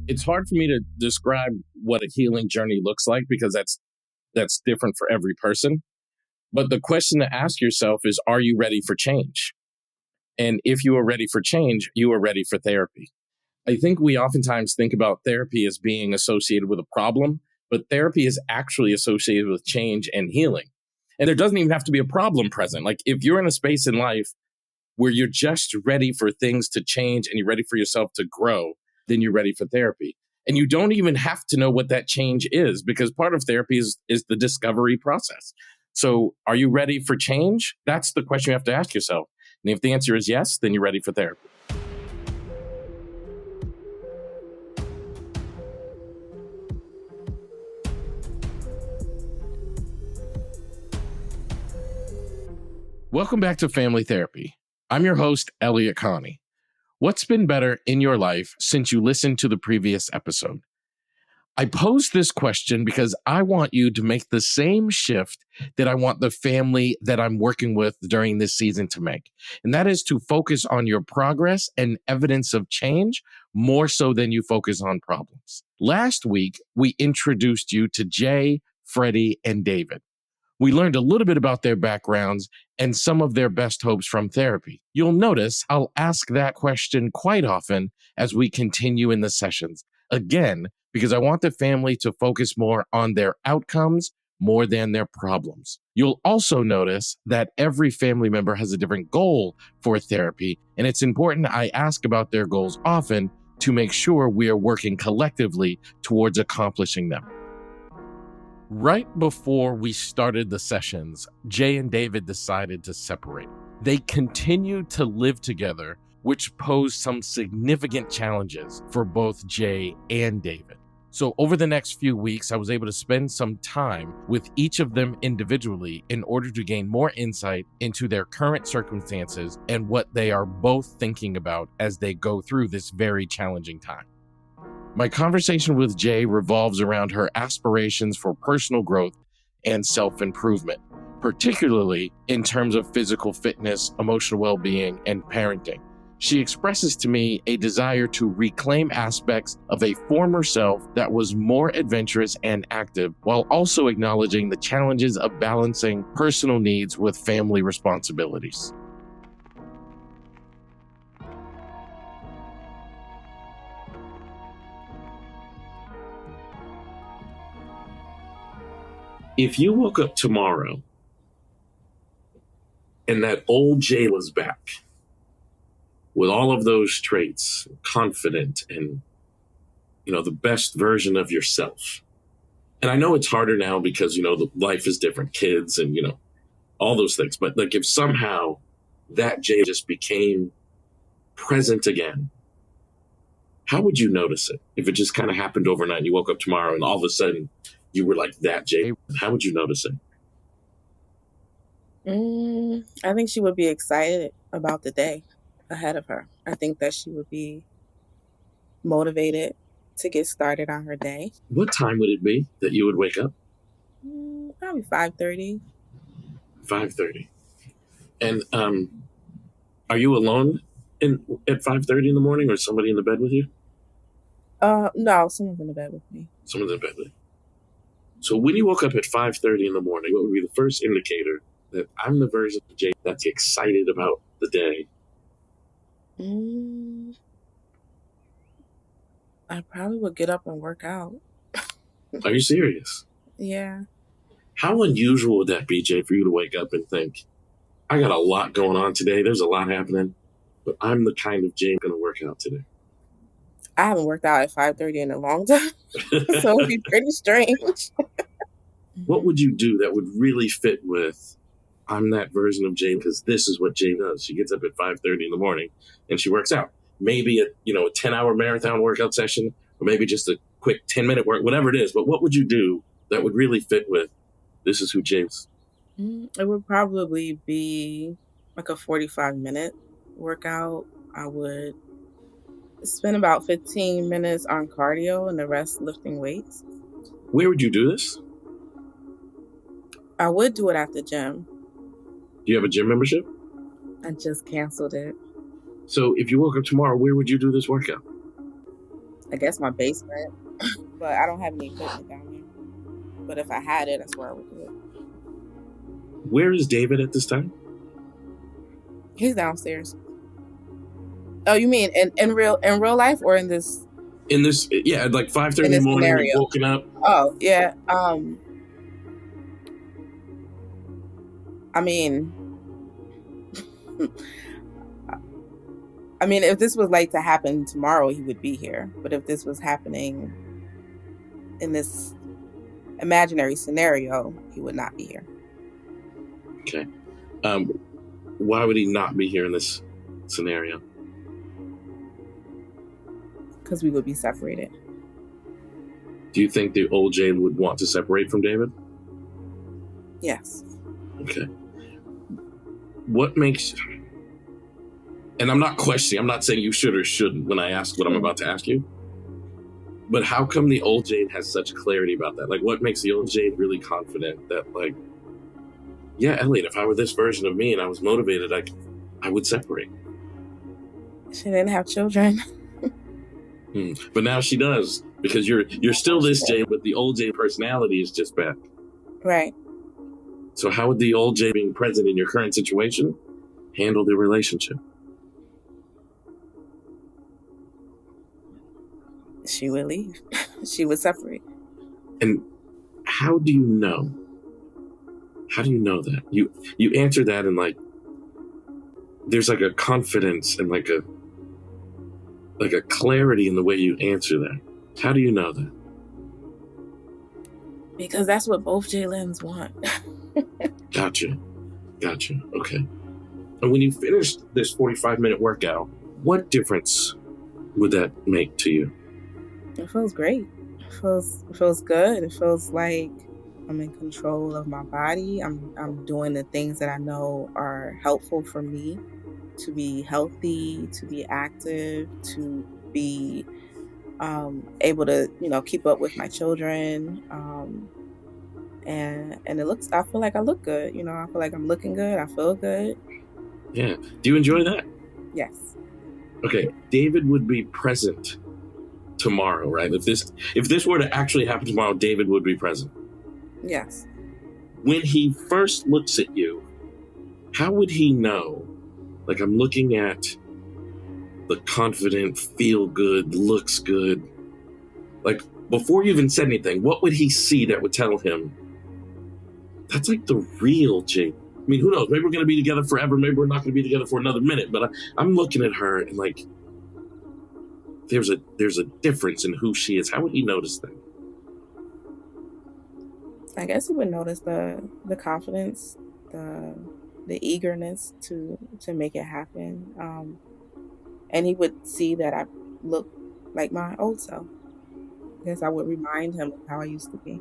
It's hard for me to describe what a healing journey looks like because that's different for every person. But the question to ask yourself is, are you ready for change? And if you are ready for change, you are ready for therapy. I think we oftentimes think about therapy as being associated with a problem, but therapy is actually associated with change and healing. And there doesn't even have to be a problem present. Like if you're in a space in life where you're just ready for things to change and you're ready for yourself to grow, then you're ready for therapy. And you don't even have to know what that change is because part of therapy is the discovery process. So are you ready for change? That's the question you have to ask yourself. And if the answer is yes, then you're ready for therapy. Welcome back to Family Therapy. I'm your host, Elliott Connie. What's been better in your life since you listened to the previous episode? I posed this question because I want you to make the same shift that I want the family that I'm working with during this season to make. And that is to focus on your progress and evidence of change more so than you focus on problems. Last week, we introduced you to Jay, Freddie, and David. We learned a little bit about their backgrounds and some of their best hopes from therapy. You'll notice I'll ask that question quite often as we continue in the sessions. Again, because I want the family to focus more on their outcomes more than their problems. You'll also notice that every family member has a different goal for therapy, and it's important I ask about their goals often to make sure we are working collectively towards accomplishing them. Right before we started the sessions, Jay and David decided to separate. They continued to live together, which posed some significant challenges for both Jay and David. So over the next few weeks, I was able to spend some time with each of them individually in order to gain more insight into their current circumstances and what they are both thinking about as they go through this very challenging time. My conversation with Jay revolves around her aspirations for personal growth and self-improvement, particularly in terms of physical fitness, emotional well-being, and parenting. She expresses to me a desire to reclaim aspects of a former self that was more adventurous and active, while also acknowledging the challenges of balancing personal needs with family responsibilities. If you woke up tomorrow and that old Jaylin's back with all of those traits, confident and, the best version of yourself. And I know it's harder now because, the life is different, kids and, all those things. But like if somehow that Jay just became present again, how would you notice it? If it just kind of happened overnight, you woke up tomorrow and all of a sudden you were like that Jay, how would you notice it? I think she would be excited about the day ahead of her. I think that she would be motivated to get started on her day. What time would it be that you would wake up? Probably 5:30. 5:30. And are you alone at 5:30 in the morning or somebody in the bed with you? No, someone's in the bed with me. Someone's in bed with you. So when you woke up at 5:30 in the morning, what would be the first indicator that I'm the version of Jay that's excited about the day? I probably would get up and work out. Are you serious? Yeah. How unusual would that be, Jay, for you to wake up and think, I got a lot going on today. There's a lot happening, but I'm the kind of Jay going to work out today. I haven't worked out at 5:30 in a long time, so it'd be pretty strange. What would you do that would really fit with, I'm that version of Jay because this is what Jay does. She gets up at 5:30 in the morning and she works out. Maybe a 10-hour marathon workout session, or maybe just a quick 10-minute work, whatever it is. But what would you do that would really fit with, this is who Jay is? It would probably be like a 45-minute workout. I would spend about 15 minutes on cardio and the rest lifting weights. Where would you do this? I would do it at the gym. Do you have a gym membership? I just canceled it. So if you woke up tomorrow, where would you do this workout? I guess my basement, but I don't have any equipment down there. But if I had it, that's where I would do it. Where is David at this time? He's downstairs. Oh, you mean in real life or in this? In this, yeah, at like 5:30 in the morning, scenario. woken up. Oh, yeah. I mean, if this was like to happen tomorrow, he would be here. But if this was happening in this imaginary scenario, he would not be here. Okay. Why would he not be here in this scenario? Because we would be separated. Do you think the old Jaylin would want to separate from David? Yes. Okay. What makes... And I'm not questioning, I'm not saying you should or shouldn't when I ask what I'm about to ask you. But how come the old Jade has such clarity about that? Like, what makes the old Jade really confident that, like, yeah, Elliott, if I were this version of me and I was motivated, I would separate. She didn't have children. But now she does, because you're still this Jade, but the old Jade personality is just back. Right. So how would the old Jade being present in your current situation handle the relationship? She would leave. She would separate. And how do you know? How do you know that? You answer that and like there's like a confidence and like a clarity in the way you answer that. How do you know that? Because that's what both Jaylins want. Gotcha. Okay. And when you finished this 45-minute workout, what difference would that make to you? It feels great. It feels good. It feels like I'm in control of my body. I'm doing the things that I know are helpful for me to be healthy, to be active, to be able to, keep up with my children. And it looks, I feel like I look good. I feel like I'm looking good. I feel good. Yeah. Do you enjoy that? Yes. Okay. David would be present tomorrow, right? If this were to actually happen tomorrow, David would be present. Yes. When he first looks at you, how would he know? Like, I'm looking at the confident, feel good, looks good. Like, before you even said anything, what would he see that would tell him that's like the real Jade? I mean, who knows? Maybe we're going to be together forever. Maybe we're not going to be together for another minute. But I'm looking at her and like, there's a difference in who she is. How would he notice that? I guess he would notice the confidence, the eagerness to make it happen, and he would see that I look like my old self. I guess I would remind him of how I used to be.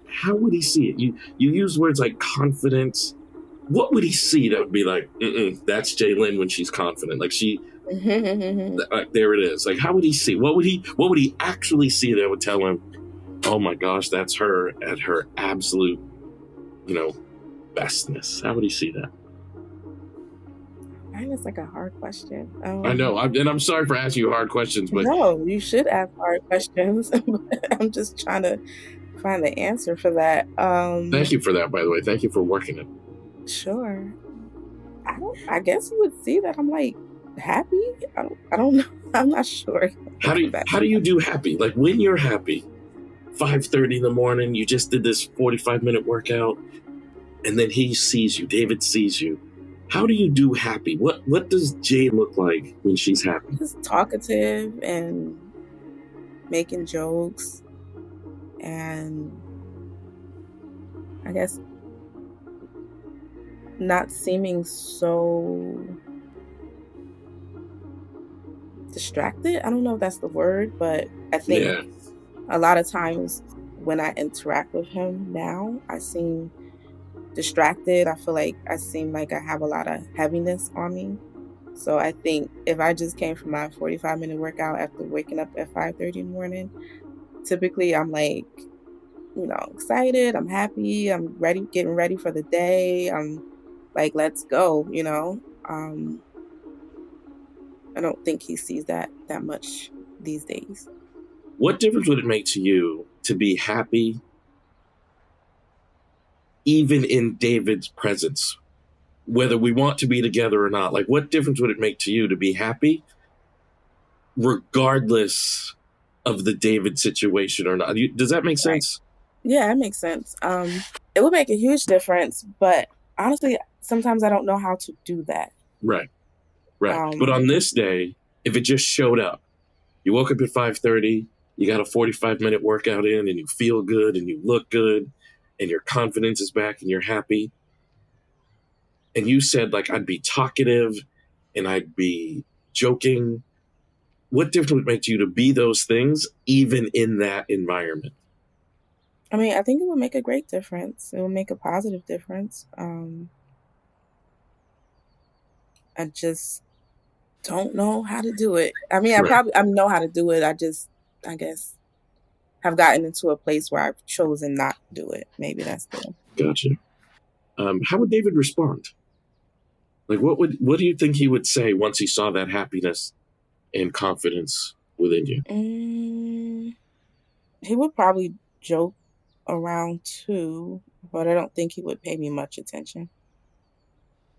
How would he see it? You use words like confidence. What would he see that would be like, that's Jaylin when she's confident? Like she, like, there it is. Like, how would he see? What would he actually see that would tell him, oh my gosh, that's her at her absolute, bestness? How would he see that? It's like a hard question. I know, and I'm sorry for asking you hard questions, but no, you should ask hard questions. I'm just trying to find the answer for that. Thank you for that, by the way. Thank you for working it. Sure. I guess you would see that I'm like happy. I don't know. I'm not sure. How do you do happy? Like when you're happy, 5:30 in the morning, you just did this 45-minute workout, and then he sees you. David sees you. How do you do happy? What does Jade look like when she's happy? Just talkative and making jokes, and I guess not seeming so distracted. I don't know if that's the word, but I think a lot of times when I interact with him now, I seem distracted. I feel like I seem like I have a lot of heaviness on me. So I think if I just came from my 45-minute workout after waking up at 5:30 in the morning, typically I'm like, excited, I'm happy, I'm ready, getting ready for the day. I'm like, let's go, I don't think he sees that much these days. What difference would it make to you to be happy even in David's presence? Whether we want to be together or not, like what difference would it make to you to be happy regardless of the David situation or not? Does that make Right. sense? Yeah, that makes sense. It would make a huge difference, but honestly, sometimes I don't know how to do that. Right. Right. But Um, on this day, if it just showed up, you woke up at 5:30, you got a 45-minute workout in and you feel good and you look good and your confidence is back and you're happy. And you said like I'd be talkative and I'd be joking. What difference would it make to you to be those things even in that environment? I mean, I think it would make a great difference. It would make a positive difference. I just don't know how to do it. I mean, Right. I know how to do it. I guess, have gotten into a place where I've chosen not to do it. Maybe that's the. Gotcha. How would David respond? Like, what do you think he would say once he saw that happiness and confidence within you? He would probably joke around too, but I don't think he would pay me much attention.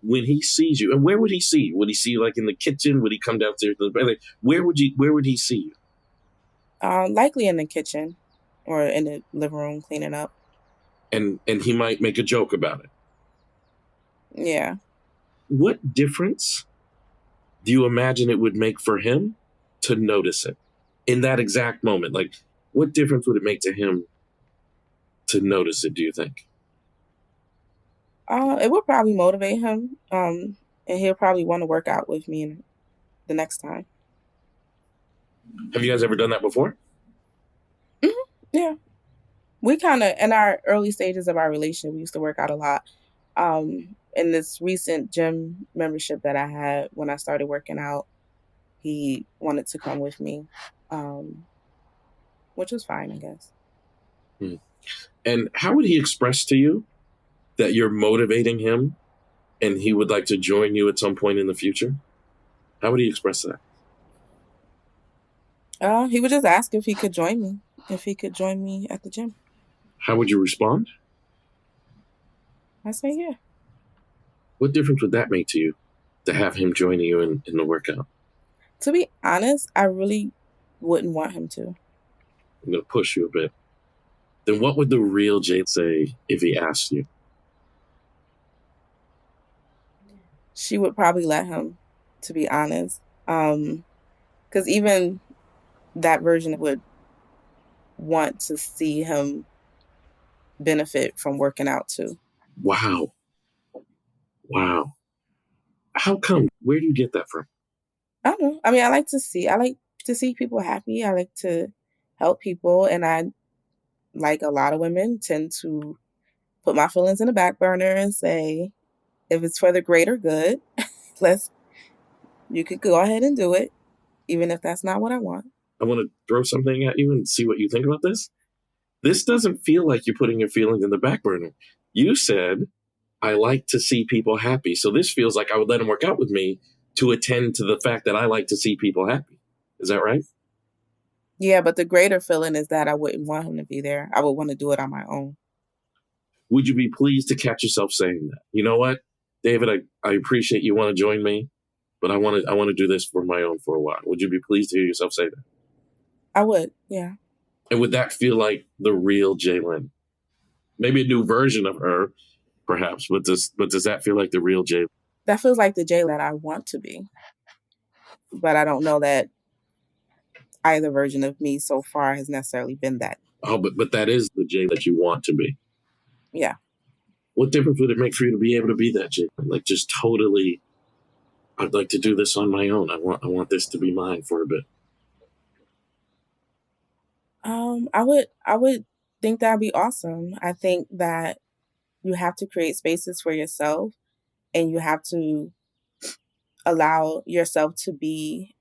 When he sees you, and where would he see you? Would he see you like in the kitchen? Would he come downstairs to the bed? Like, where would he see you? Likely in the kitchen or in the living room cleaning up. And he might make a joke about it. Yeah. What difference do you imagine it would make for him to notice it in that exact moment? Like, what difference would it make to him to notice it, do you think? It would probably motivate him. And he'll probably want to work out with me the next time. Have you guys ever done that before? Mhm. Yeah. We kind of, in our early stages of our relationship, we used to work out a lot. In this recent gym membership that I had when I started working out, he wanted to come with me, um, which was fine, I guess. Hmm. And how would he express to you that you're motivating him and he would like to join you at some point in the future? How would he express that? He would just ask if he could join me, at the gym. How would you respond? I say, yeah. What difference would that make to you to have him joining you in the workout? To be honest, I really wouldn't want him to. I'm going to push you a bit. Then what would the real Jay say if he asked you? She would probably let him, to be honest. Because even that version would want to see him benefit from working out too. Wow. Wow. How come? Where do you get that from? I don't know. I mean, I like to see people happy. I like to help people, and I, like a lot of women, tend to put my feelings in the back burner and say, if it's for the greater good, let's you could go ahead and do it, even if that's not what I want. I want to throw something at you and see what you think about this. This doesn't feel like you're putting your feelings in the back burner. You said, I like to see people happy. So this feels like I would let him work out with me to attend to the fact that I like to see people happy. Is that right? Yeah, but the greater feeling is that I wouldn't want him to be there. I would want to do it on my own. Would you be pleased to catch yourself saying that? You know what, David, I appreciate you want to join me, but I want to do this for my own for a while. Would you be pleased to hear yourself say that? I would, yeah. And would that feel like the real Jaylin? Maybe a new version of her, perhaps, but does that feel like the real Jaylin? That feels like the Jay that I want to be. But I don't know that either version of me so far has necessarily been that. Oh, but that is the Jay that you want to be. Yeah. What difference would it make for you to be able to be that Jay? Like just totally, I'd like to do this on my own. I want this to be mine for a bit. I would think that'd be awesome. I think that you have to create spaces for yourself, and you have to allow yourself to be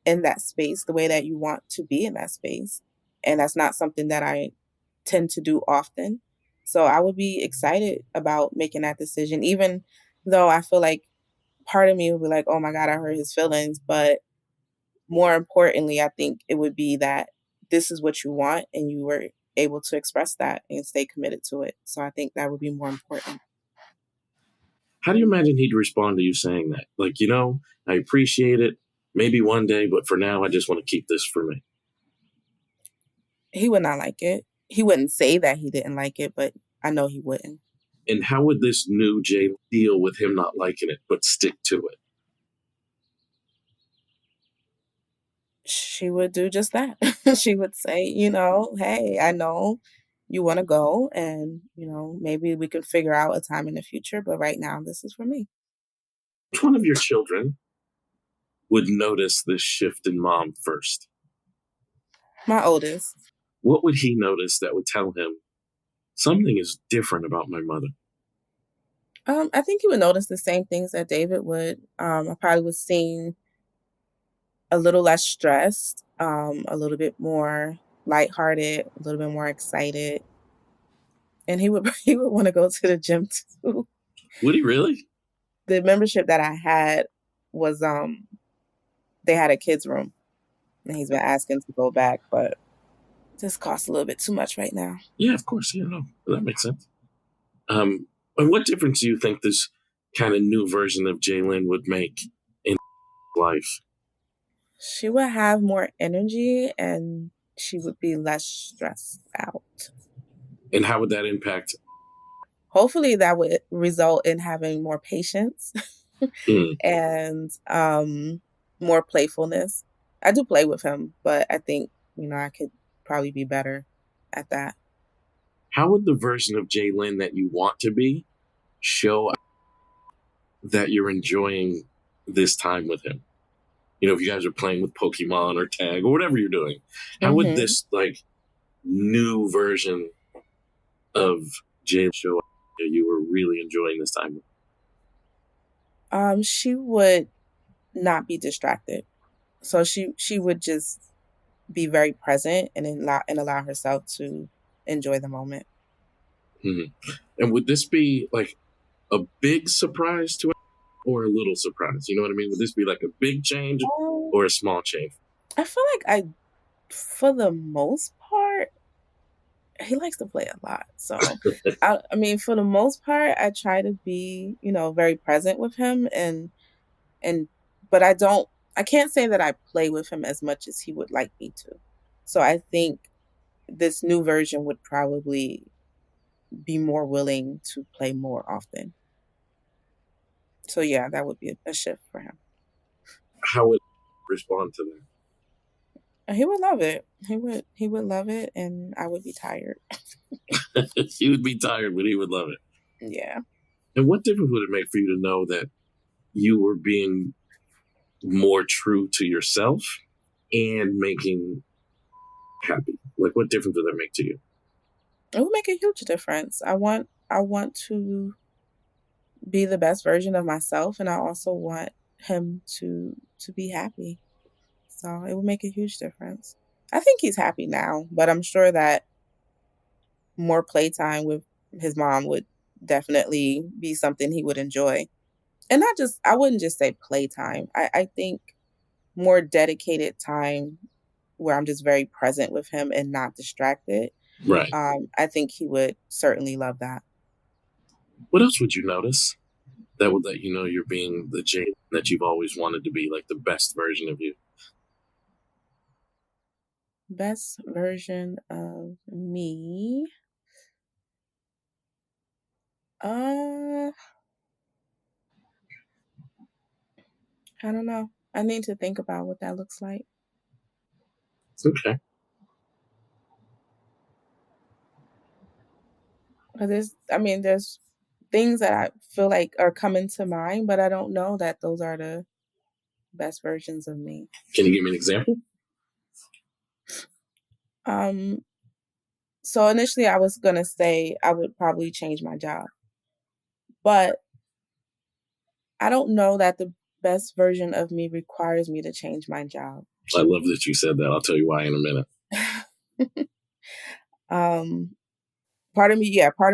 in that space the way that you want to be in that space. And that's not something that I tend to do often. So I would be excited about making that decision, even though I feel like part of me would be like, oh my God, I hurt his feelings. But more importantly, I think it would be that this is what you want and you were able to express that and stay committed to it. So I think that would be more important. How do you imagine he'd respond to you saying that? Like, I appreciate it. Maybe one day, but for now, I just want to keep this for me. He would not like it. He wouldn't say that he didn't like it, but I know he wouldn't. And how would this new Jay deal with him not liking it, but stick to it? She would do just that. She would say, hey, I know you want to go and, maybe we can figure out a time in the future, but right now this is for me. Which one of your children would notice this shift in mom first? My oldest. What would he notice that would tell him something is different about my mother? I think he would notice the same things that David would. I probably would seem a little less stressed, a little bit more lighthearted, a little bit more excited. And he would he would want to go to the gym too. Would he really? The membership that I had was they had a kids room and he's been asking to go back, but it just costs a little bit too much right now. Yeah, of course. No, that makes sense. And what difference do you think this kind of new version of Jaylin would make in life? She would have more energy and she would be less stressed out. And how would that impact? Hopefully that would result in having more patience and more playfulness. I do play with him, but I think, I could probably be better at that. How would the version of Jaylin that you want to be show that you're enjoying this time with him? If you guys are playing with Pokemon or tag or whatever you're doing, how would this new version of Jaylin show that you were really enjoying this time with? She would not be distracted. So she would just be very present and allow herself to enjoy the moment. Mm-hmm. And would this be like a big surprise to her or a little surprise? You know what I mean? Would this be like a big change or a small change? I feel like for the most part, he likes to play a lot. So, I mean, for the most part, I try to be, very present with him but I can't say that I play with him as much as he would like me to. So I think this new version would probably be more willing to play more often. So yeah, that would be a shift for him. How would he respond to that? He would love it. He would love it, and I would be tired. He would be tired, but he would love it. Yeah. And what difference would it make for you to know that you were being more true to yourself and making happy? Like, what difference would that make to you? It would make a huge difference. I want to be the best version of myself, and I also want him to be happy. So it would make a huge difference. I think he's happy now, but I'm sure that more playtime with his mom would definitely be something he would enjoy. And I wouldn't just say playtime. I think more dedicated time where I'm just very present with him and not distracted. Right. I think he would certainly love that. What else would you notice that would let you know you're being the Jay that you've always wanted to be, like the best version of you? Best version of me? I don't know. I need to think about what that looks like. Okay. There's things that I feel like are coming to mind, but I don't know that those are the best versions of me. Can you give me an example? So initially I was going to say I would probably change my job, but I don't know that the best version of me requires me to change my job. I love that you said that. I'll tell you why in a minute. Part of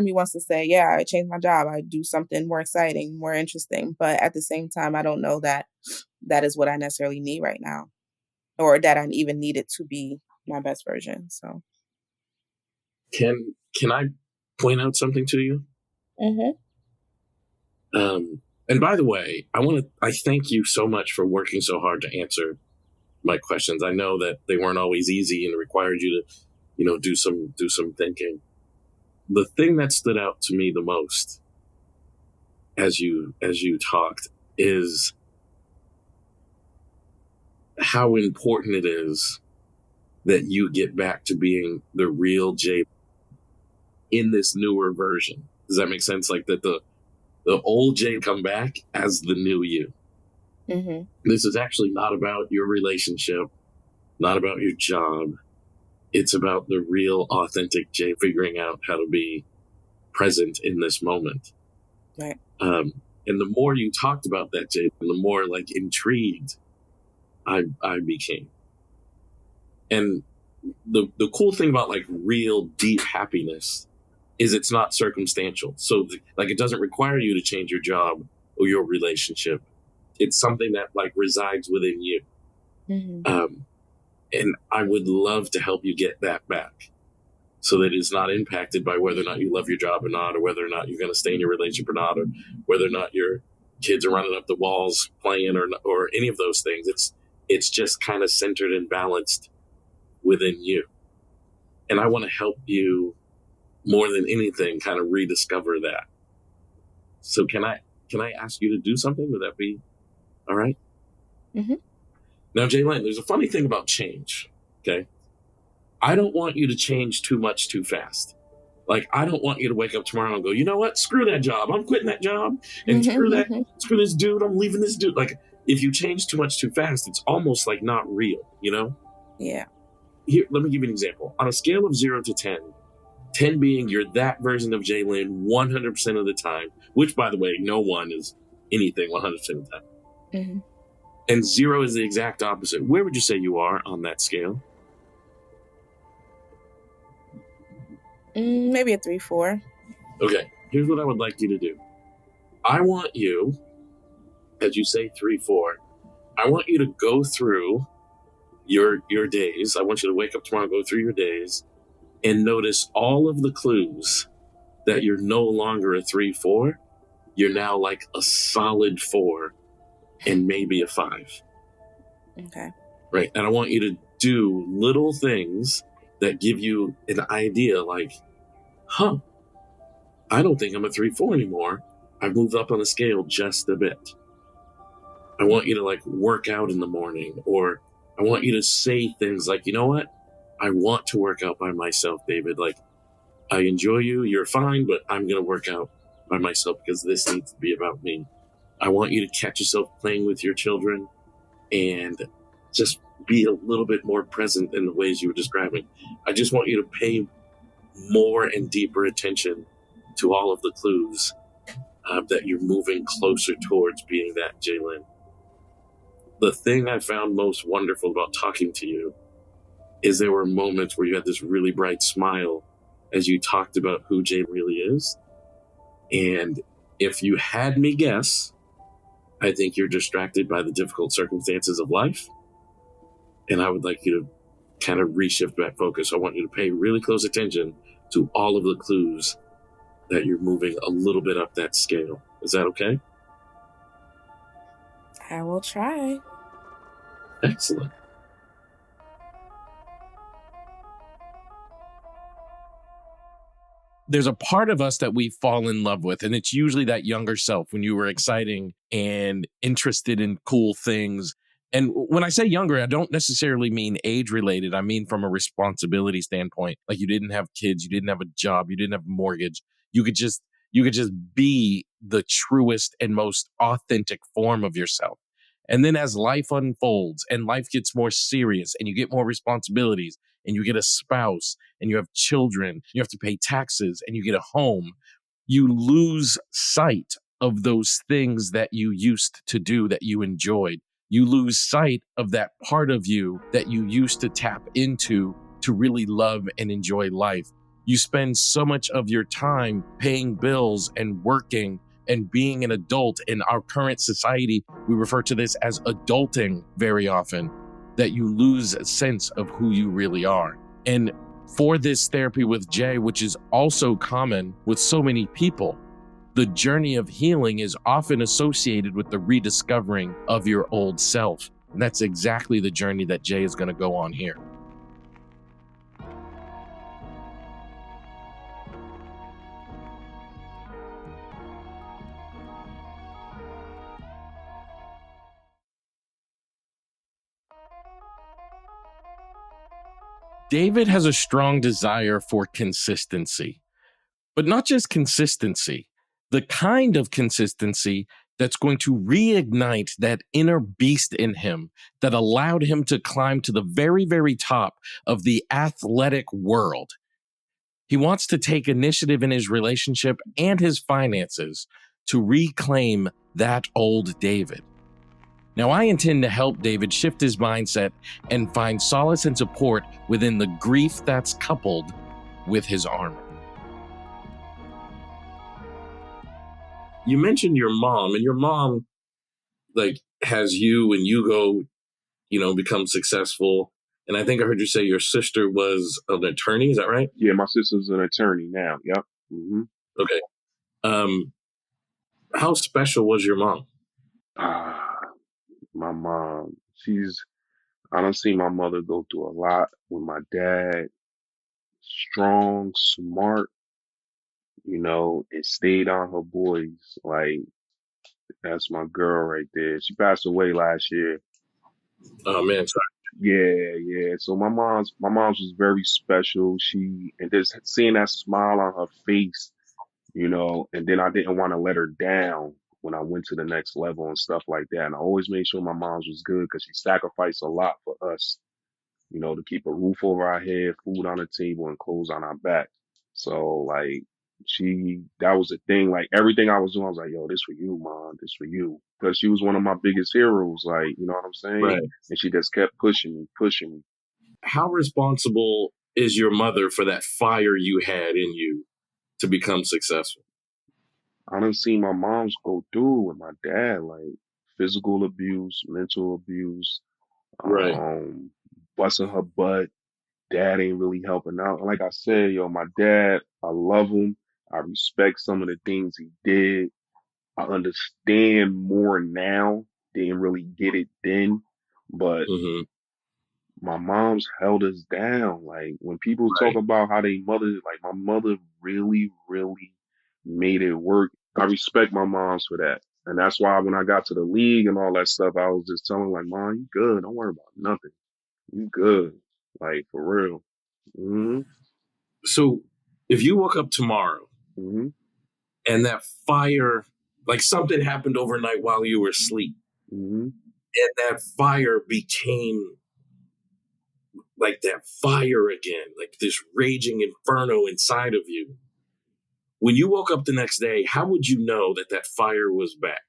me wants to say, yeah, I change my job. I do something more exciting, more interesting. But at the same time, I don't know that is what I necessarily need right now. or that I even needed to be my best version. So, Can I point out something to you? hmm And by the way, I thank you so much for working so hard to answer my questions. I know that they weren't always easy and required you to, do some thinking. The thing that stood out to me the most as you talked is how important it is that you get back to being the real Jay in this newer version. Does that make sense? Like that the old Jay come back as the new you. hmm This is actually not about your relationship, not about your job. It's about the real authentic Jay figuring out how to be present in this moment. right. And the more you talked about that, Jay, the more like intrigued I became. And the cool thing about like real deep happiness is it's not circumstantial. So like it doesn't require you to change your job or your relationship. It's something that like resides within you. hmm And I would love to help you get that back so that it's not impacted by whether or not you love your job or not, or whether or not you're going to stay in your relationship or not, or whether or not your kids are running up the walls playing or any of those things. It's just kind of centered and balanced within you. And I want to help you more than anything kind of rediscover that. So can I ask you to do something? Would that be all right? hmm Now, Jaylin, there's a funny thing about change. Okay. I don't want you to change too much too fast. Like, I don't want you to wake up tomorrow and go, you know what? Screw that job. I'm quitting that job. And screw this dude. I'm leaving this dude. Like, if you change too much too fast, it's almost like not real, Yeah. Here, let me give you an example. On a scale of 0 to 10, 10 being you're that version of Jaylin 100% of the time, which, by the way, no one is anything 100% of the time. hmm And 0 is the exact opposite. Where would you say you are on that scale? Maybe a 3, 4. Okay, here's what I would like you to do. I want you, as you say 3, 4, I want you to go through your days. I want you to wake up tomorrow, go through your days, and notice all of the clues that you're no longer a 3, 4. You're now like a solid 4 and maybe a 5. Okay. Right. And I want you to do little things that give you an idea like, I don't think I'm a 3, 4 anymore. I've moved up on the scale just a bit. I want you to like work out in the morning, or I want you to say things like, you know what? I want to work out by myself, David. Like, I enjoy you. You're fine, but I'm going to work out by myself because this needs to be about me. I want you to catch yourself playing with your children and just be a little bit more present in the ways you were describing. I just want you to pay more and deeper attention to all of the clues that you're moving closer towards being that Jaylin. The thing I found most wonderful about talking to you is there were moments where you had this really bright smile as you talked about who Jay really is. And if you had me guess, I think you're distracted by the difficult circumstances of life. And I would like you to kind of reshift that focus. I want you to pay really close attention to all of the clues that you're moving a little bit up that scale. Is that okay? I will try. Excellent. There's a part of us that we fall in love with, and it's usually that younger self when you were exciting and interested in cool things. And when I say younger, I don't necessarily mean age related. I mean from a responsibility standpoint. Like you didn't have kids, you didn't have a job, you didn't have a mortgage. You could just be the truest and most authentic form of yourself. And then as life unfolds and life gets more serious and you get more responsibilities and you get a spouse and you have children, you have to pay taxes and you get a home, you lose sight of those things that you used to do that you enjoyed. You lose sight of that part of you that you used to tap into to really love and enjoy life. You spend so much of your time paying bills and working and being an adult. In our current society, we refer to this as adulting very often, that you lose a sense of who you really are. And for this therapy with Jay, which is also common with so many people, the journey of healing is often associated with the rediscovering of your old self. And that's exactly the journey that Jay is going to go on here. David has a strong desire for consistency, but not just consistency, the kind of consistency that's going to reignite that inner beast in him that allowed him to climb to the very, very top of the athletic world. He wants to take initiative in his relationship and his finances to reclaim that old David. Now, I intend to help David shift his mindset and find solace and support within the grief that's coupled with his armor. You mentioned your mom, and your mom has you and you go, become successful. And I think I heard you say your sister was an attorney. Is that right? Yeah, my sister's an attorney now. Yep. Mm-hmm. Okay. How special was your mom? My mom, I don't see my mother go through a lot with my dad. Strong, smart, and stayed on her boys. Like, that's my girl right there. She passed away last year. Oh man, sorry. Yeah. So my mom's was very special. And just seeing that smile on her face, and then I didn't want to let her down when I went to the next level and stuff like that. And I always made sure my mom's was good because she sacrificed a lot for us, to keep a roof over our head, food on the table, and clothes on our back. So like that was the thing. Like everything I was doing, I was like, yo, this for you, mom, this for you. Because she was one of my biggest heroes, like, you know what I'm saying? Right. And she just kept pushing me. How responsible is your mother for that fire you had in you to become successful? I done seen my moms go through with my dad, like physical abuse, mental abuse, Right. busting her butt. Dad ain't really helping out. Like I said, my dad, I love him. I respect some of the things he did. I understand more now. Didn't really get it then, but Mm-hmm. my mom's held us down. Like when people talk about how they mother, like my mother really, really made it work. I respect my moms for that. And that's why when I got to the league and all that stuff, I was just telling like, Mom, you good. Don't worry about nothing. You good. Like for real. Mm-hmm. So if you woke up tomorrow Mm-hmm. and that fire, like something happened overnight while you were asleep, Mm-hmm. and that fire became like that fire again, like this raging inferno inside of you. When you woke up the next day, how would you know that that fire was back?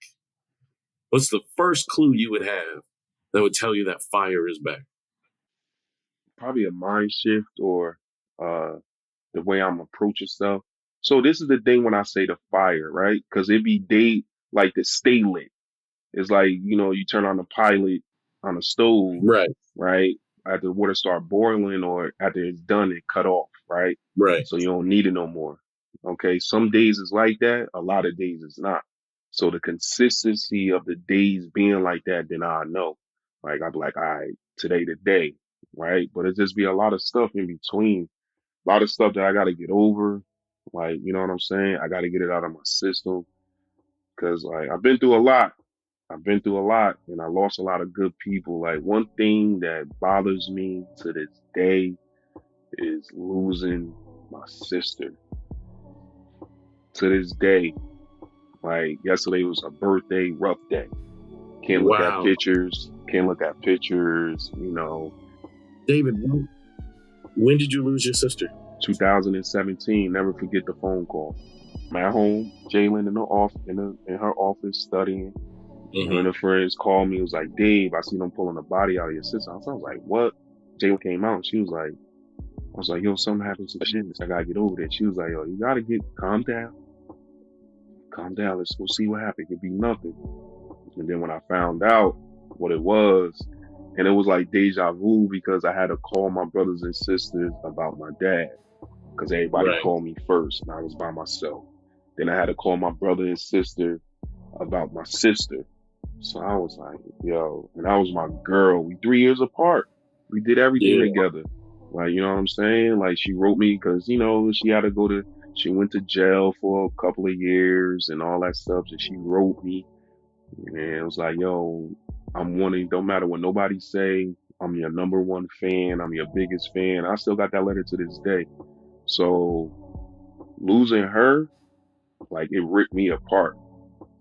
What's the first clue you would have that would tell you that fire is back? Probably a mind shift or the way I'm approaching stuff. So this is the thing when I say the fire, right? Because it be like the stay lit. It's like, you turn on the pilot on a stove, Right. right? After the water start boiling or after it's done, it cut off, right? Right. So you don't need it no more. Okay. Some days it's like that. A lot of days it's not. So the consistency of the days being like that, then I know. Like I'd be like, all right, today the day, right? But it just be a lot of stuff in between. A lot of stuff that I got to get over. Like, you know what I'm saying? I got to get it out of my system. Cause like I've been through a lot. And I lost a lot of good people. Like one thing that bothers me to this day is losing my sister. To this day, like yesterday was a birthday, rough day. Can't look at pictures. David, when did you lose your sister? 2017. Never forget the phone call. I'm at home, Jaylin in her office studying. Mm-hmm. One of the friends called me. It was like, Dave, I seen them pulling the body out of your sister. I was like, what? Jaylin came out. And she was like, I was like, yo, something happened to the shit. I gotta get over that. She was like, yo, you gotta calm down. Calm down. Let's go see what happened. It could be nothing. And then when I found out what it was, And it was like deja vu because I had to call my brothers and sisters about my dad because everybody Right. called me first and I was by myself. Then I had to call my brother and sister about my sister. So I was like, yo, and that was my girl. We 3 years apart. We did everything Yeah. together. Like, you know what I'm saying? Like she wrote me because, she had to she went to jail for a couple of years and all that stuff. And she wrote me and it was like, yo, don't matter what nobody say. I'm your number one fan. I'm your biggest fan. I still got that letter to this day. So losing her, like it ripped me apart.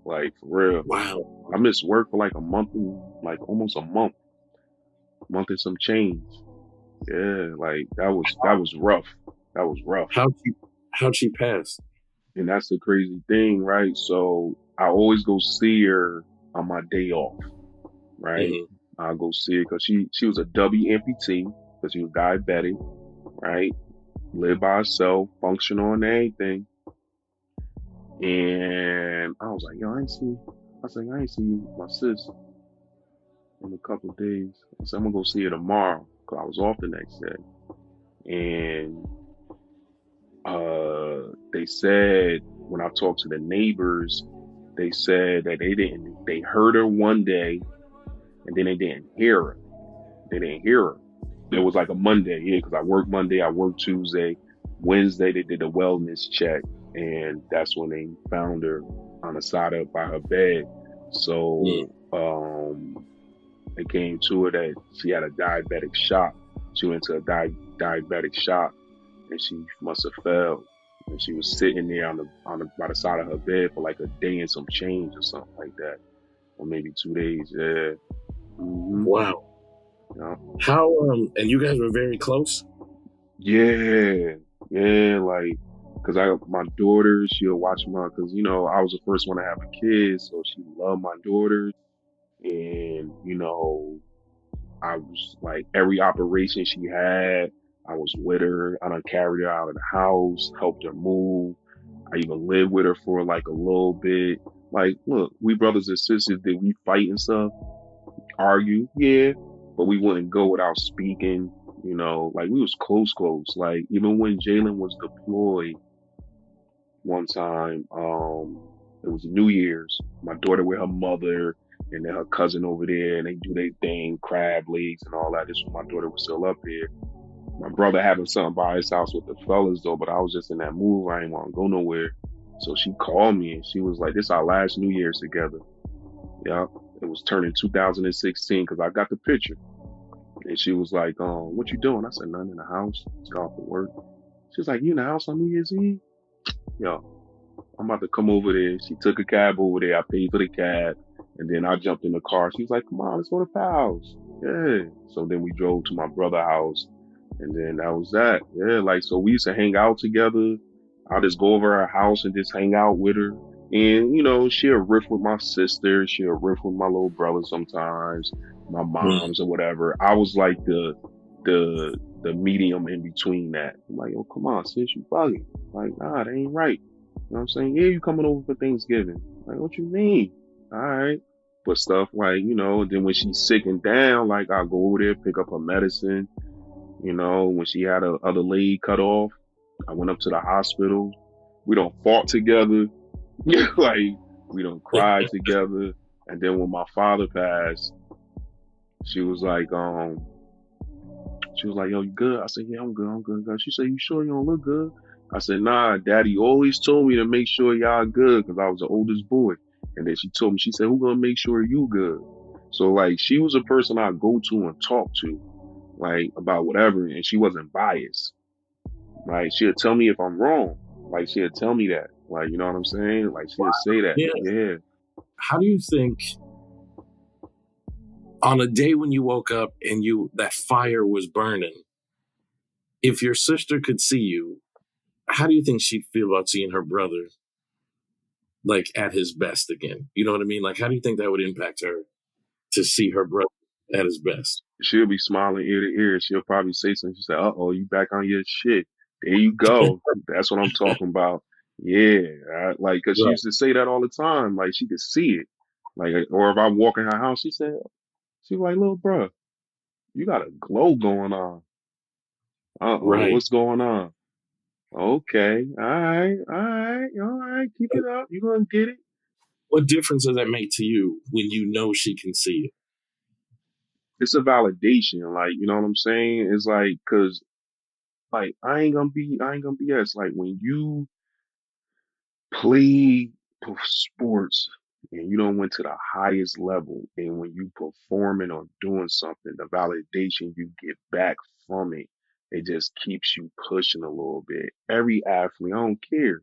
Like for real. Wow. I missed work for like a month and like almost month and some change. Yeah, like that was rough. That was rough. How'd she pass? And that's the crazy thing, right? So I always go see her on my day off, right? Hmm. I'll go see her because she was a W amputee because she was diabetic, right? Lived by herself, functional and everything. And I was like, yo, I ain't see my sis in a couple of days. I said, I'm gonna go see her tomorrow because I was off the next day. And they said when I talked to the neighbors, they said that they heard her one day and then they didn't hear her. They didn't hear her. It was like a Monday, yeah, because I worked Monday, I worked Tuesday. Wednesday, they did a wellness check, and that's when they found her on the side of by her bed. So, Mm. it came to her that she had a diabetic shock. She went to a diabetic shock, and she must have fell. And she was sitting there by the side of her bed for like a day and some change or something like that, or maybe 2 days. Yeah. Wow. Yeah. How and you guys were very close? Yeah, yeah, like, cause my daughter, she'll watch cause I was the first one to have a kid, so she loved my daughters, and I was like every operation she had, I was with her. I done carried her out of the house, helped her move. I even lived with her for like a little bit. Like, look, we brothers and sisters, did we fight and stuff? Argue, yeah, but we wouldn't go without speaking. Like we was close. Like even when Jaylin was deployed one time, it was New Year's. My daughter with her mother and then her cousin over there, and they do their thing, crab legs and all that. This was my daughter was still up here. My brother having something by his house with the fellas though, but I was just in that mood. I didn't want to go nowhere. So she called me and she was like, "This our last New Year's together." Yeah, it was turning 2016 because I got the picture. And she was like, what you doing? I said, nothing in the house. Just got off of work. She was like, you in the house on New Year's Eve? Yo, I'm about to come over there. She took a cab over there. I paid for the cab. And then I jumped in the car. She was like, come on, let's go to Pal's. Yeah. So then we drove to my brother's house. And then that was that. Yeah. Like, so we used to hang out together. I'll just go over her house and just hang out with her. And, she'll riff with my sister. She'll riff with my little brother sometimes, my Mm. moms or whatever. I was like the medium in between that. I'm like, oh, come on, sis, you bugging. Like, nah, that ain't right. You know what I'm saying? Yeah, you coming over for Thanksgiving. Like, what you mean? All right. But stuff like, and then when she's sick and down, like I'll go over there, pick up her medicine. When she had her other leg cut off, I went up to the hospital. We don't fought together. Like we don't cry together. And then when my father passed, she was like, yo, you good? I said, yeah, I'm good. I'm good. She said, you sure you don't look good? I said, nah, daddy always told me to make sure y'all good because I was the oldest boy. And then she told me, she said, who gonna make sure you good? So like, she was a person I go to and talk to, like about whatever. And she wasn't biased. Like she'll tell me if I'm wrong. Like she'll tell me that. Like, you know what I'm saying? Like she'll say that. Yeah. Yeah. How do you think on a day when you woke up and that fire was burning, if your sister could see you, how do you think she'd feel about seeing her brother like at his best again? You know what I mean? Like, how do you think that would impact her to see her brother at his best? She'll be smiling ear to ear. She'll probably say something. She said, "Uh-oh, you back on your shit. There you go. That's what I'm talking about." Yeah, like, cause she Right. used to say that all the time. Like she could see it. Like, or if I walk in her house, she was like, "Little bruh." You got a glow going on. Uh-oh, Right. what's going on? Okay, all right, keep it up. You're gonna get it. What difference does that make to you when you know she can see it? It's a validation, like, you know what I'm saying? It's like, cause like I ain't gonna BS. Like when you play sports and you don't went to the highest level, and when you performing or doing something, the validation you get back from it, it just keeps you pushing a little bit. Every athlete, I don't care.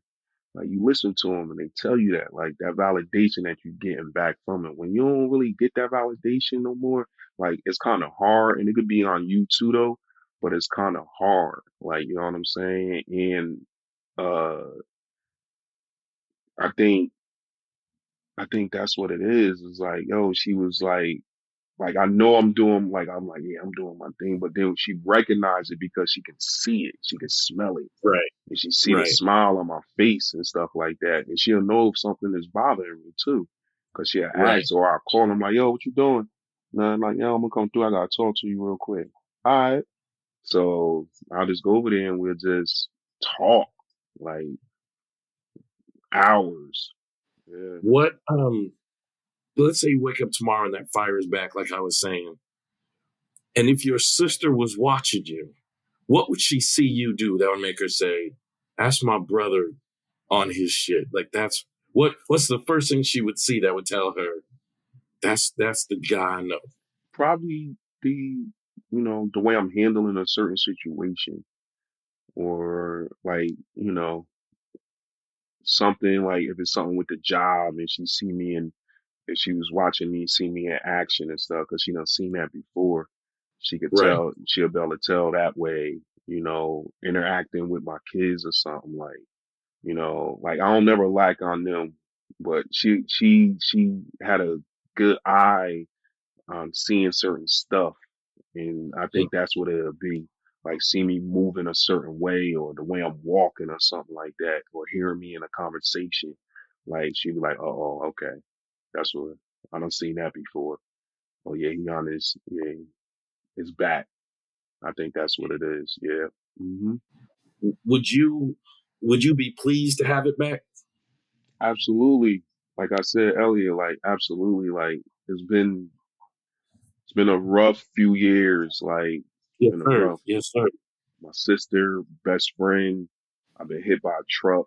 Like you listen to them and they tell you that, like that validation that you're getting back from it. When you don't really get that validation no more, like it's kind of hard, and it could be on you too though, but it's kind of hard. Like you know what I'm saying? And uh, I think I think that's what it is. It's like, yo, she was like I know I'm like, yeah, I'm doing my thing, but then she recognized it because she can see it, she can smell it, Right. and she see the Right. smile on my face and stuff like that, and she'll know if something is bothering me too, cause she'll Right. ask, or I'll call him like, yo, what you doing? And I'm like, yo, I'm gonna come through. I gotta talk to you real quick. All right. So I'll just go over there and we'll just talk like hours. Yeah. What let's say you wake up tomorrow and that fire is back, like I was saying. And if your sister was watching you, what would she see you do that would make her say, that's my brother on his shit? Like what's the first thing she would see that would tell her that's the guy I know? Probably the way I'm handling a certain situation, or like, something like if it's something with the job and she see me, and if she was watching me see me in action and stuff, cause she done seen that before, Right. she'll be able to tell that way, interacting with my kids or something like, like I don't never lack on them, but she had a good eye on seeing certain stuff. And I Mm. think that's what it'll be. Like see me moving a certain way, or the way I'm walking or something like that, or hearing me in a conversation. Like she'd be like, oh, okay. That's what I done seen that before. Oh yeah, he on his back. I think that's what it is. Yeah. Would you be pleased to have it back? Absolutely. Like I said earlier, like absolutely. Like it's been a rough few years. Like it's Yes, been a sir. rough. Yes, sir. My sister, best friend. I've been hit by a truck.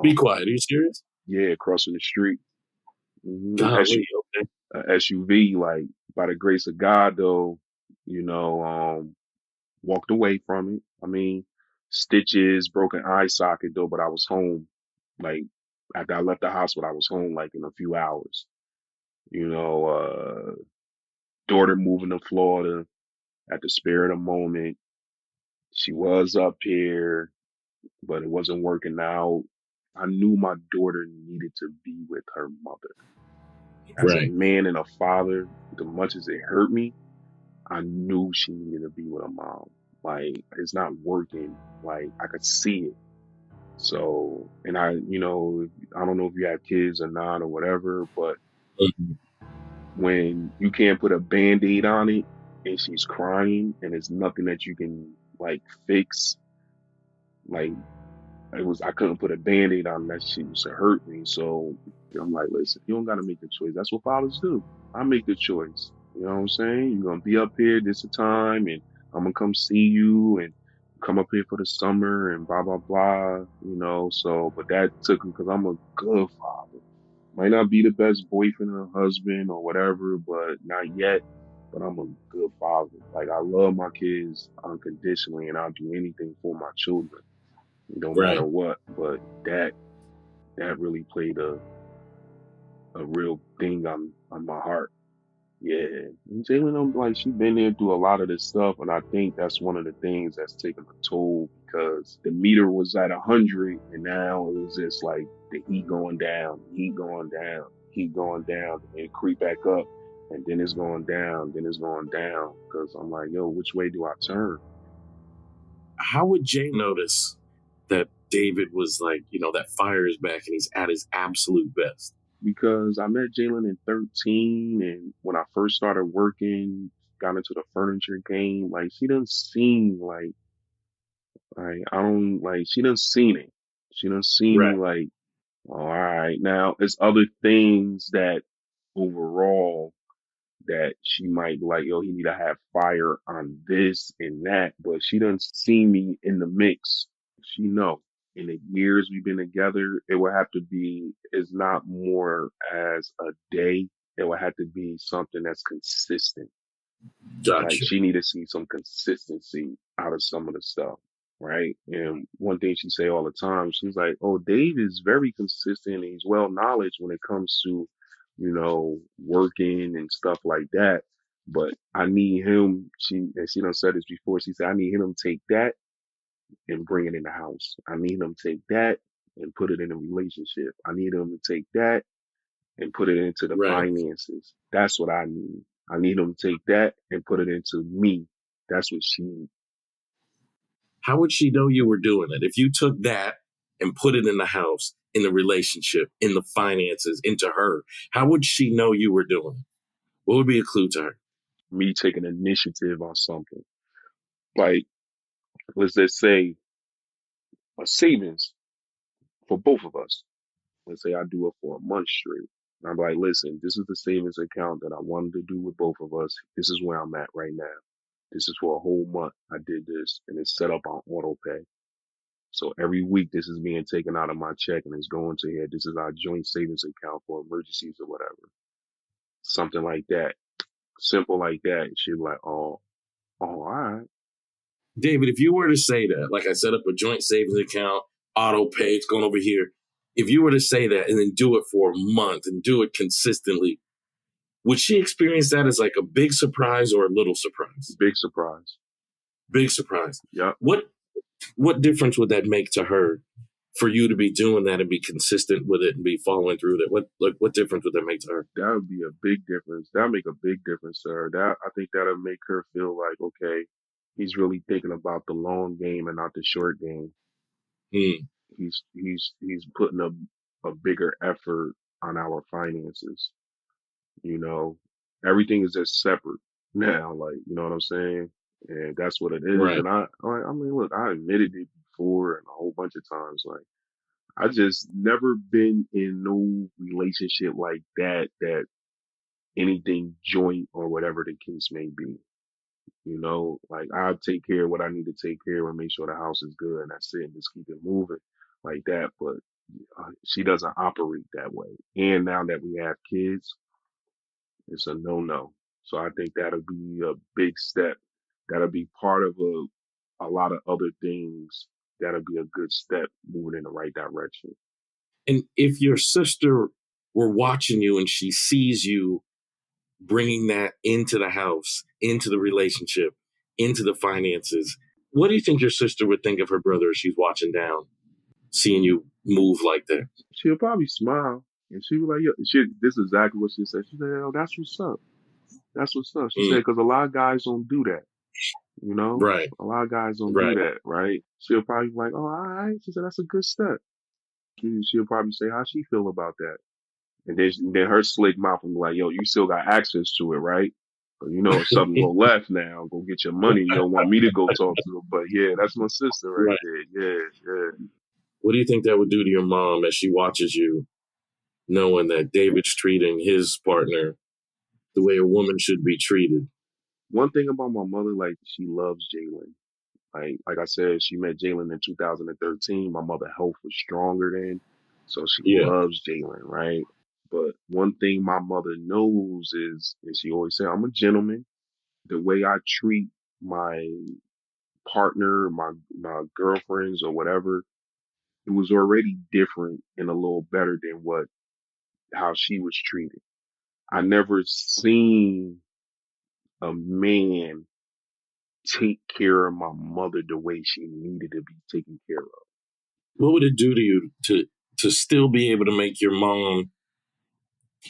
Be Um, quiet. Are you serious? yeah, crossing the street. Golly, okay. SUV. Like by the grace of God, though, you know, um, walked away from it. I mean, stitches, broken eye socket though, but I was home. Like after I left the hospital, I was home like in a few hours. You know, daughter moving to Florida at the spur of the moment. She was up here, but it wasn't working out. I knew my daughter needed to be with her mother. As a Right. man and a father, as much as it hurt me, I knew she needed to be with her mom. Like, it's not working. Like, I could see it. So, and I don't know if you have kids or not or whatever, but Mhm. when you can't put a band-aid on it and she's crying and there's nothing that you can like fix, like I couldn't put a band-aid on that shit used to hurt me. So I'm like, listen, you don't gotta make the choice. That's what fathers do. I make the choice. You know what I'm saying? You're gonna be up here this time, and I'm gonna come see you and come up here for the summer and blah blah blah, so but that took me because I'm a good father. Might not be the best boyfriend or husband or whatever, but not yet. But I'm a good father. Like I love my kids unconditionally, and I'll do anything for my children, no matter Right. what. But that really played a real thing on my heart. Yeah, and Jaylin, I'm like she been there through a lot of this stuff, and I think that's one of the things that's taken a toll because the meter was at 100, and now it was just like the heat going down, heat going down, and it creep back up, and then it's going down, then it's going down. Because I'm like, yo, which way do I turn? How would Jay notice that David was like, that fire is back and he's at his absolute best? Because I met Jaylin in 13, and when I first started working, got into the furniture game. Like she done seen I don't like she done seen it. She done seen Right. me like, all right, now it's other things that overall that she might be like, yo, he need to have fire on this and that, but she done seen me in the mix. She know in the years we've been together, it would have to be, it's not more as a day. It would have to be something that's consistent. Like Gotcha. she need to see some consistency out of some of the stuff, right? And one thing she say all the time, she's like, "Oh, Dave is very consistent. And he's well knowledge when it comes to, working and stuff like that. But I need him." She done said this before. She said, "I need him to take that and bring it in the house. I need him to take that and put it in a relationship. I need him to take that and put it into the Right. finances. That's what I need. I need them to take that and put it into me. That's what she needs." How would she know you were doing it? If you took that and put it in the house, in the relationship, in the finances, into her, how would she know you were doing it? What would be a clue to her? Me taking initiative on something. Like, let's just say a savings for both of us. Let's say I do it for a month straight. I'm like, listen, this is the savings account that I wanted to do with both of us. This is where I'm at right now. This is for a whole month. I did this and it's set up on auto pay. So every week this is being taken out of my check and it's going to here. This is our joint savings account for emergencies or whatever. Something like that. Simple like that. She'd be like, oh, all right. David, if you were to say that, like I set up a joint savings account, auto pay, it's going over here. If you were to say that and then do it for a month and do it consistently, would she experience that as like a big surprise or a little surprise? Big surprise. Big surprise. Yep. What difference would that make to her for you to be doing that and be consistent with it and be following through that? What difference would that make to her? That would be a big difference. That'll make a big difference to her. I think that'll make her feel like, okay, he's really thinking about the long game and not the short game. Mm. He's putting a bigger effort on our finances. You know, everything is just separate now. Like, you know what I'm saying? And that's what it is. Right. And I mean, look, I admitted it before and a whole bunch of times. Like, I just never been in no relationship like that, that anything joint or whatever the case may be. You know, like I'll take care of what I need to take care of and make sure the house is good and that's it and just keep it moving like that. But she doesn't operate that way. And now that we have kids, it's a no. So I think that'll be a big step. That'll be part of a lot of other things. That'll be a good step moving in the right direction. And if your sister were watching you and she sees you bringing that into the house, into the relationship, into the finances, what do you think your sister would think of her brother if she's watching down, seeing you move like that? She'll probably smile and she'll be like, "Yeah, this is exactly what she said." She said, "Oh, that's what's up. That's what's up." She said, "Because a lot of guys don't do that. You know, Right. a lot of guys don't do Right. that, right?" She'll probably be like, "Oh, all right." She said, "That's a good step." She'll probably say how she feel about that. And then her slick mouth will be like, "Yo, you still got access to it, right? So, you know, if something go left now, go get your money. You don't want me to go talk to her." But yeah, that's my sister right Right. there. Yeah. What do you think that would do to your mom as she watches you, knowing that David's treating his partner the way a woman should be treated? One thing about my mother, like she loves Jaylin. Like I said, she met Jaylin in 2013. My mother' health was stronger then, so she Yeah. loves Jaylin, right? But one thing my mother knows is, and she always said, "I'm a gentleman. The way I treat my partner, my girlfriends or whatever, it was already different and a little better than how she was treated. I never seen a man take care of my mother the way she needed to be taken care of." What would it do to you to still be able to make your mom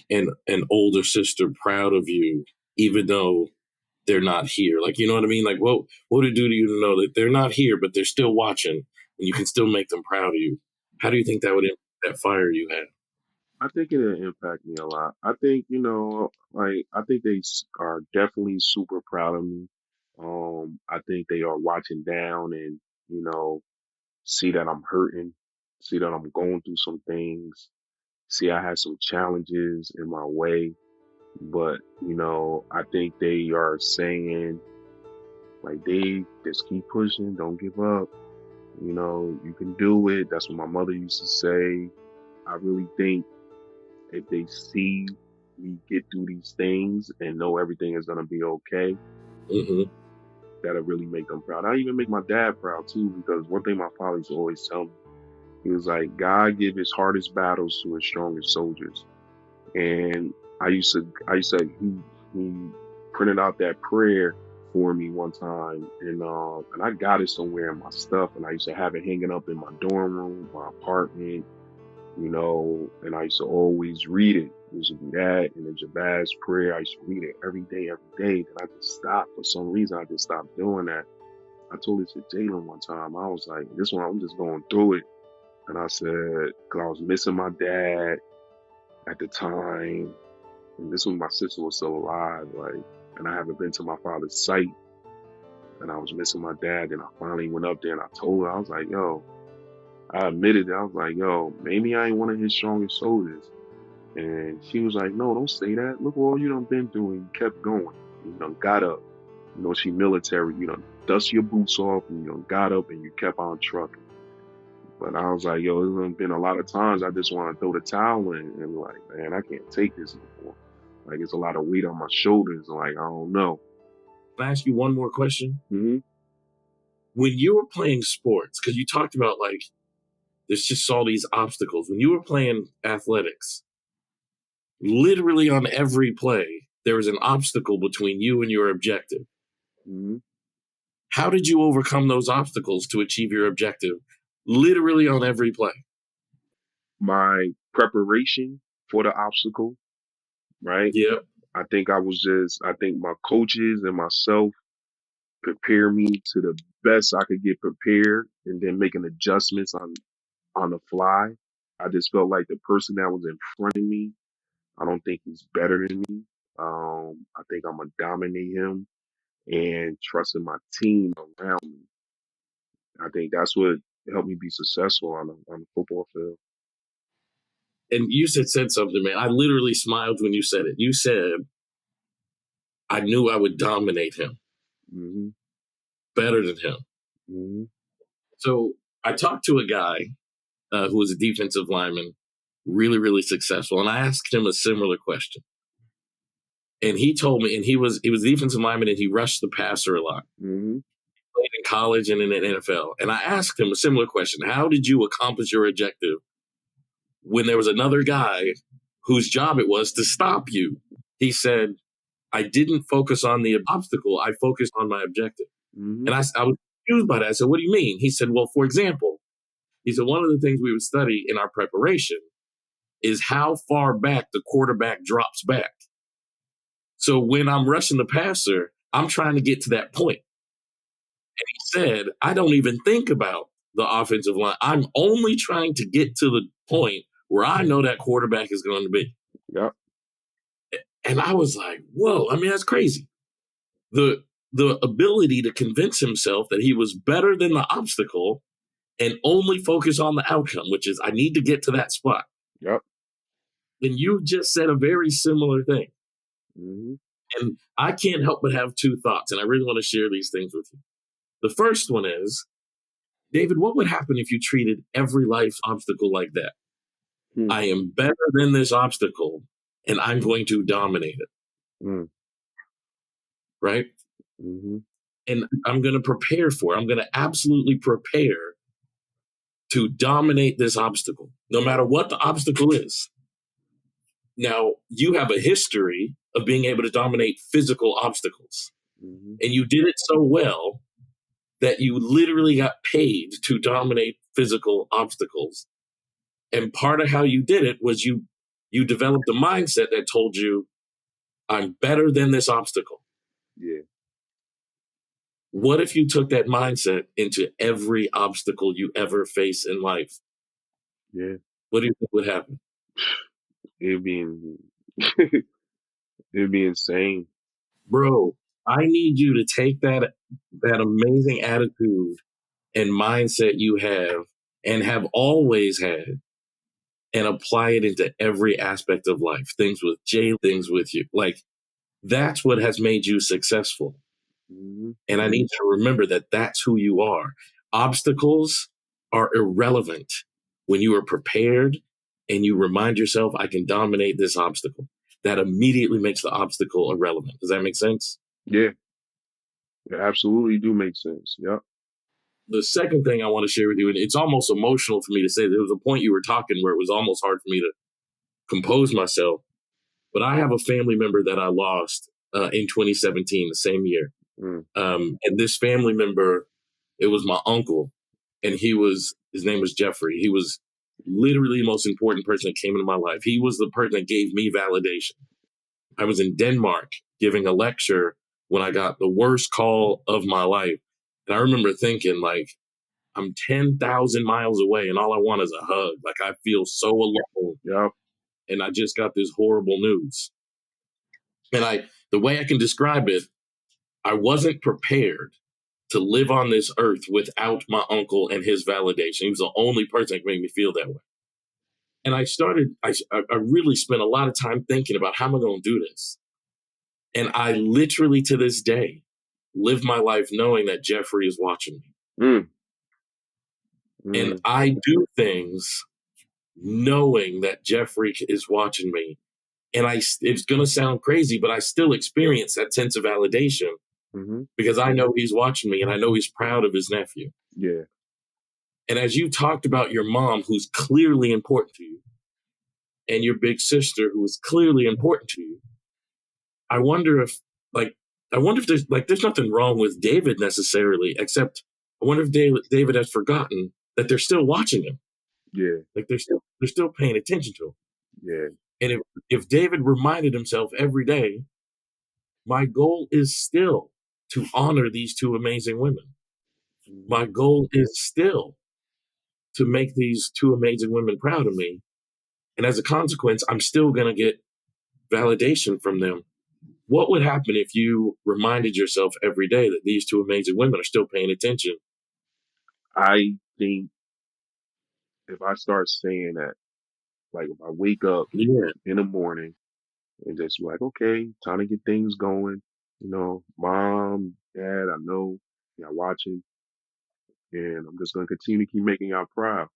and an older sister proud of you, even though they're not here? Like, you know what I mean? Like, what would it do to you to know that they're not here, but they're still watching and you can still make them proud of you? How do you think that would impact that fire you had? I think it'll impact me a lot. I think, like, I think are definitely super proud of me. I think they are watching down and, you know, see that I'm hurting, see that I'm going through some things, see I had some challenges in my way. But, I think they are saying, like, Dave, just keep pushing, don't give up. You can do it. That's what my mother used to say. I really think if they see me get through these things and know everything is gonna be okay, Mm-hmm. that'll really make them proud. I even make my dad proud too, because one thing my father used to always tell me, he was like, God give his hardest battles to his strongest soldiers. And he printed out that prayer for me one time, and I got it somewhere in my stuff, and I used to have it hanging up in my dorm room, my apartment, and I used to always read it. I used to do that, and the Jabaz prayer, I used to read it every day, every day. Then I just stopped. For some reason, I just stopped doing that. I told it to Jaylin one time. I was like, this one, I'm just going through it. And I said, because I was missing my dad at the time. And this when my sister was still alive, like, and I haven't been to my father's site. And I was missing my dad. And I finally went up there and I told her, I was like, yo, I admitted it. I was like, yo, maybe I ain't one of his strongest soldiers. And she was like, no, don't say that. Look what you done been through, and you kept going. You done got up. She military. You done dust your boots off, and you done got up, and you kept on trucking. But I was like, yo, there's been a lot of times I just want to throw the towel in and like, man, I can't take this anymore. Like, it's a lot of weight on my shoulders. Like, I don't know. Can I ask you one more question? Mm-hmm. When you were playing sports, because you talked about like, there's just all these obstacles. When you were playing athletics, literally on every play, there was an obstacle between you and your objective. Mm-hmm. How did you overcome those obstacles to achieve your objective? Literally on every play. My preparation for the obstacle, right? Yeah. I think my coaches and myself prepare me to the best I could get prepared, and then making adjustments on the fly. I just felt like the person that was in front of me, I don't think he's better than me. I think I'm gonna dominate him, and trusting my team around me. I think that's what helped me be successful on the football field. And you said something, man. I literally smiled when you said it. You said, I knew I would dominate him Mm-hmm. better than him. Mm-hmm. So I talked to a guy who was a defensive lineman, really, really successful. And I asked him a similar question. And he told me, and he was a defensive lineman, and he rushed the passer a lot. Mm-hmm. Played in college and in the NFL. And I asked him a similar question. How did you accomplish your objective when there was another guy whose job it was to stop you? He said, I didn't focus on the obstacle. I focused on my objective. Mm-hmm. And I was confused by that. I said, what do you mean? He said, well, for example, he said, one of the things we would study in our preparation is how far back the quarterback drops back. So when I'm rushing the passer, I'm trying to get to that point. And he said, I don't even think about the offensive line. I'm only trying to get to the point where I know that quarterback is going to be. Yep. And I was like, whoa, I mean, that's crazy. The ability to convince himself that he was better than the obstacle and only focus on the outcome, which is I need to get to that spot. Yep. And you just said a very similar thing. Mm-hmm. And I can't help but have two thoughts, and I really want to share these things with you. The first one is, David, what would happen if you treated every life obstacle like that? Mm-hmm. I am better than this obstacle, and I'm going to dominate it. Mm-hmm. Right? Mm-hmm. And I'm going to prepare for it. I'm going to absolutely prepare to dominate this obstacle, no matter what the obstacle is. Now, you have a history of being able to dominate physical obstacles. Mm-hmm. And you did it so well that you literally got paid to dominate physical obstacles. And part of how you did it was you developed a mindset that told you, I'm better than this obstacle. Yeah. What if you took that mindset into every obstacle you ever face in life? Yeah. What do you think would happen? it'd be in- it'd be insane. Bro, I need you to take that amazing attitude and mindset you have and have always had and apply it into every aspect of life. Things with Jay, things with you. Like, that's what has made you successful. Hmm. And I need you to remember that that's who you are. Obstacles are irrelevant when you are prepared and you remind yourself, I can dominate this obstacle. That immediately makes the obstacle irrelevant. Does that make sense? Yeah, it absolutely do make sense. Yep. The second thing I want to share with you, and it's almost emotional for me to say, there was a point you were talking where it was almost hard for me to compose myself. But I have a family member that I lost in 2017, the same year. Mm, And this family member, it was my uncle, and his name was Jeffrey. He was literally the most important person that came into my life. He was the person that gave me validation. I was in Denmark giving a lecture when I got the worst call of my life. And I remember thinking, like, I'm 10,000 miles away and all I want is a hug. Like, I feel so alone. yep. And I just got this horrible news. And the way I can describe it, I wasn't prepared to live on this earth without my uncle and his validation. He was the only person that could make me feel that way. And I really spent a lot of time thinking about how am I going to do this? And I literally to this day live my life knowing that Jeffrey is watching me. Mm, And mm, I do things knowing that Jeffrey is watching me. And it's going to sound crazy, but I still experience that sense of validation hmm. because I know he's watching me and I know he's proud of his nephew. Yeah. And as you talked about your mom, who's clearly important to you, and your big sister, who is clearly important to you, I wonder if, like, there's nothing wrong with David necessarily, except I wonder if David has forgotten that they're still watching him. Yeah. Like they're still paying attention to him. Yeah. And if David reminded himself every day, my goal is still to honor these two amazing women. My Hmm. goal is still to make these two amazing women proud of me. And as a consequence, I'm still going to get validation from them. What would happen if you reminded yourself every day that these two amazing women are still paying attention? I think if I start saying that, like if I wake up Yeah, in the morning and just like, okay, time to get things going, mom, dad, I know y'all watching, and I'm just gonna continue to keep making y'all proud,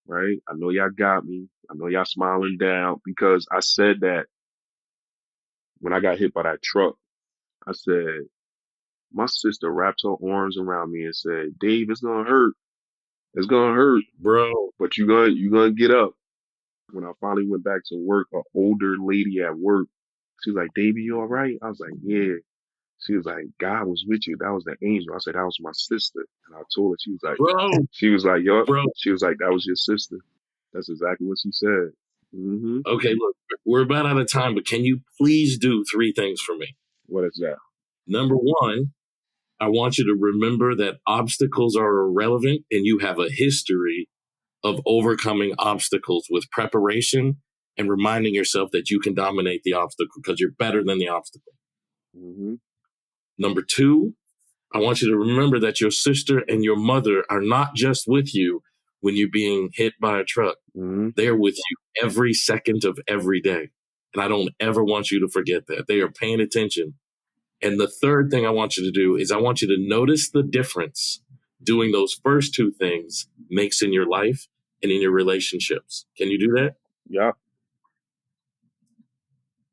right? I know y'all got me. I know y'all smiling down because I said that when I got hit by that truck. I said, my sister wrapped her arms around me and said, Dave, it's gonna hurt. It's gonna hurt, bro. but you're gonna get up. When I finally went back to work, an older lady at work, she was like, Davey, you all right? I was like, yeah. She was like, God was with you. That was the angel. I said, that was my sister. And I told her, Bro, she was like, yup. bro. She was like, that was your sister. That's exactly what she said. Hmm. Okay, look, we're about out of time, but can you please do three things for me? What is that? Number one, I want you to remember that obstacles are irrelevant and you have a history of overcoming obstacles with preparation and reminding yourself that you can dominate the obstacle because you're better than the obstacle. Hmm. Number two, I want you to remember that your sister and your mother are not just with you when you're being hit by a truck. Hmm. They're with you every second of every day. And I don't ever want you to forget that. They are paying attention. And the third thing I want you to do is I want you to notice the difference doing those first two things makes in your life and in your relationships. Can you do that? Yeah.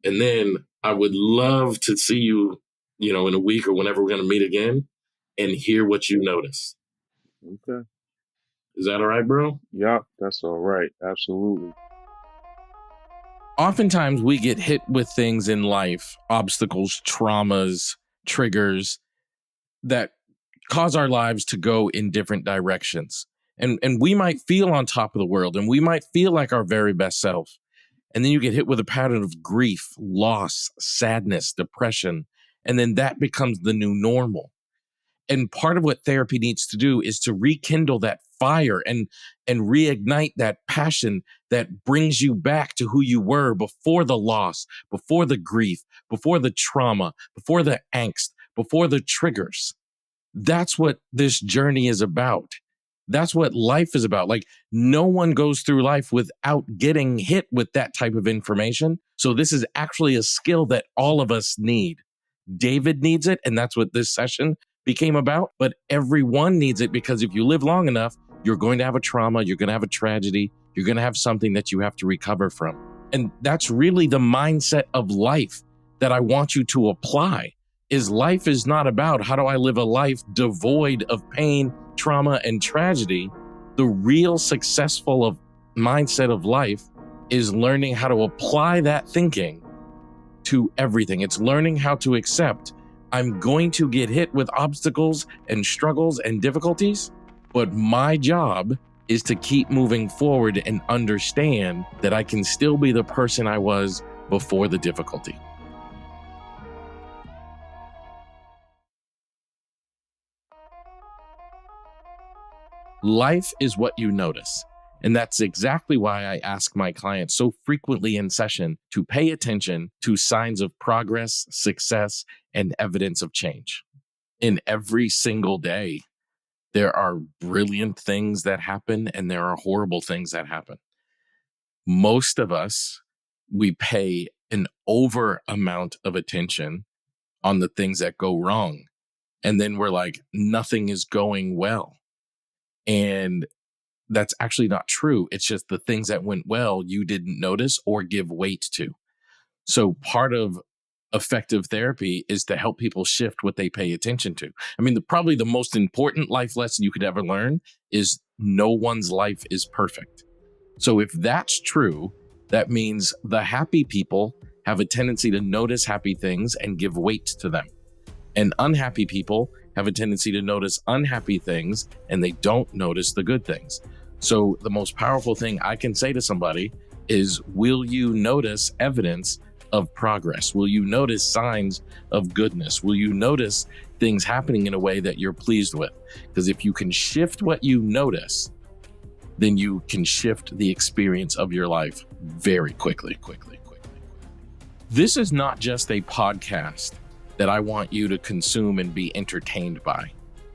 And then I would love to see you, in a week or whenever we're going to meet again and hear what you notice. Okay. Is that all right, bro? Yeah. That's all right. Absolutely. Oftentimes we get hit with things in life, obstacles, traumas, triggers that cause our lives to go in different directions. And we might feel on top of the world and we might feel like our very best self. And then you get hit with a pattern of grief, loss, sadness, depression, and then that becomes the new normal. And part of what therapy needs to do is to rekindle that fire and reignite that passion that brings you back to who you were before the loss, before the grief, before the trauma, before the angst, before the triggers. That's what this journey is about. That's what life is about. Like, no one goes through life without getting hit with that type of information. So this is actually a skill that all of us need. David needs it, and that's what this session became about. But everyone needs it, because if you live long enough, you're going to have a trauma, you're going to have a tragedy, you're going to have something that you have to recover from. And that's really the mindset of life that I want you to apply. Is life is not about how do I live a life devoid of pain, trauma, and tragedy. The real successful mindset of life is learning how to apply that thinking to everything. It's learning how to accept, I'm going to get hit with obstacles and struggles and difficulties, but my job is to keep moving forward and understand that I can still be the person I was before the difficulty. Life is what you notice. And that's exactly why I ask my clients so frequently in session to pay attention to signs of progress, success, and evidence of change. In every single day, there are brilliant things that happen and there are horrible things that happen. Most of us, we pay an over amount of attention on the things that go wrong. And then we're like, nothing is going well. And that's actually not true. It's just the things that went well, you didn't notice or give weight to. So part of effective therapy is to help people shift what they pay attention to. I mean, probably the most important life lesson you could ever learn is no one's life is perfect. So if that's true, that means the happy people have a tendency to notice happy things and give weight to them. And unhappy people have a tendency to notice unhappy things and they don't notice the good things. So the most powerful thing I can say to somebody is, will you notice evidence of progress? Will you notice signs of goodness? Will you notice things happening in a way that you're pleased with? Because if you can shift what you notice, then you can shift the experience of your life very quickly. This is not just a podcast that I want you to consume and be entertained by.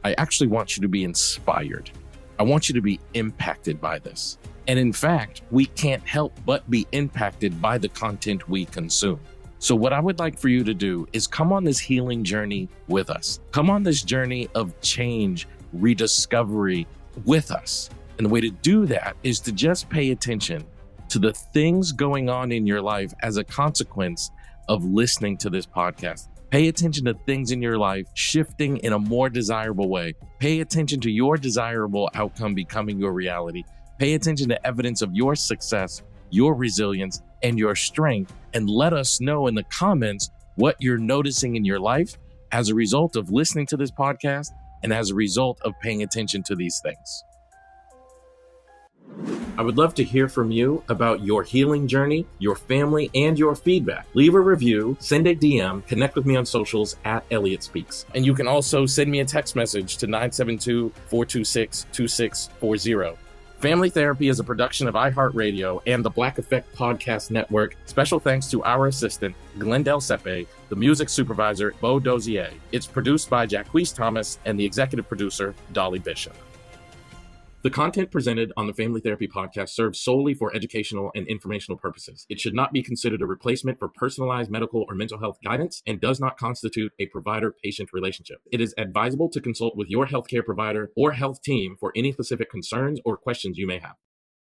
I actually want you to be inspired. I want you to be impacted by this. And in fact, we can't help but be impacted by the content we consume. So what I would like for you to do is come on this healing journey with us. Come on this journey of change, rediscovery with us. And the way to do that is to just pay attention to the things going on in your life as a consequence of listening to this podcast. Pay attention to things in your life shifting in a more desirable way. Pay attention to your desirable outcome becoming your reality. Pay attention to evidence of your success, your resilience, and your strength. And let us know in the comments what you're noticing in your life as a result of listening to this podcast and as a result of paying attention to these things. I would love to hear from you about your healing journey, your family, and your feedback. Leave a review, send a DM, connect with me on socials at Elliott Speaks. And you can also send me a text message to 972-426-2640. Family Therapy is a production of iHeartRadio and the Black Effect Podcast Network. Special thanks to our assistant, Glendale Sepe, the music supervisor, Bo Dozier. It's produced by Jacquees Thomas and the executive producer, Dolly Bishop. The content presented on the Family Therapy Podcast serves solely for educational and informational purposes. It should not be considered a replacement for personalized medical or mental health guidance and does not constitute a provider-patient relationship. It is advisable to consult with your healthcare provider or health team for any specific concerns or questions you may have.